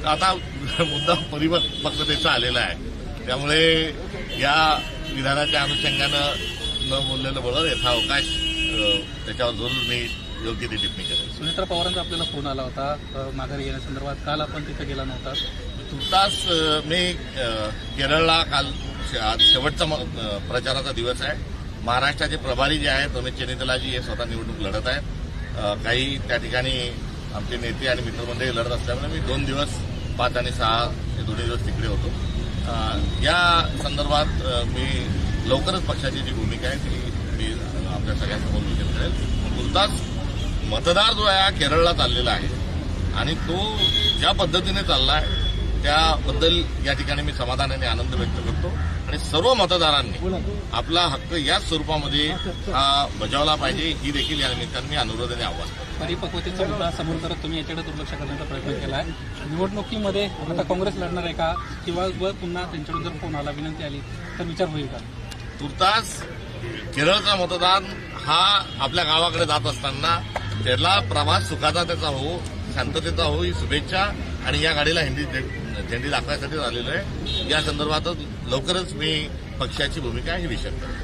आता मुद्दा परिपक्वतेचा आलेला आहे, त्यामुळे या विधानाच्या अनुषंगानं न बोललेलं बरोबर यथावकाश त्याच्यावर जरूर मी योग्य ती टिप्पणी करेन. सुनेत्रा पवारांचा आपल्याला फोन आला होता माघारी येण्यासंदर्भात. काल आपण तिथे गेला नव्हता. तुर्तास मी केरळला काल शेवटचा प्रचाराचा दिवस आहे. महाराष्ट्राचे प्रभारी जे आहेत रमेश चेन्निथलाजी हे स्वतः निवडणूक लढत आहेत. काही त्या ठिकाणी आमचे नेते आणि मित्रमंडळी लढत असल्यामुळे मी 2 दिवस 5 आणि 6 हे दोन्ही दिवस तिकडे होतो. या संदर्भात मी लवकरच पक्षाची जी भूमिका आहे ती मी आपल्या सगळ्यांसमोर विचार करेल. तुर्तास मतदार जो आहे केरळला चाललेला आहे आणि तो ज्या पद्धतीने चालला आहे त्याबद्दल या ठिकाणी मी समाधानाने आनंद व्यक्त करतो आणि सर्व मतदारांनी आपला हक्क याच स्वरूपामध्ये बजावला पाहिजे ही देखील या निमित्ताने मी अनुरोधाने आवाहन करतो. परिपक्वतेचा मुद्दा समोर करत तुम्ही याच्याकडे दुर्लक्ष करण्याचा प्रयत्न केला आहे. निवडणुकीमध्ये आता काँग्रेस लढणार आहे का किंवा पुन्हा त्यांच्याकडून जर फोन आला विनंती आली तर विचार होईल का? तुर्तास केरळचा मतदान हा आपल्या गावाकडे जात असताना त्याला प्रवास सुखाचा त्याचा हो, शांततेचा हो ही शुभेच्छा आणि या गाडीला झेंडी दाखवायसाठी आलेलो आहे. या संदर्भातच लवकरच मी पक्षाची भूमिका ही विषद करेन.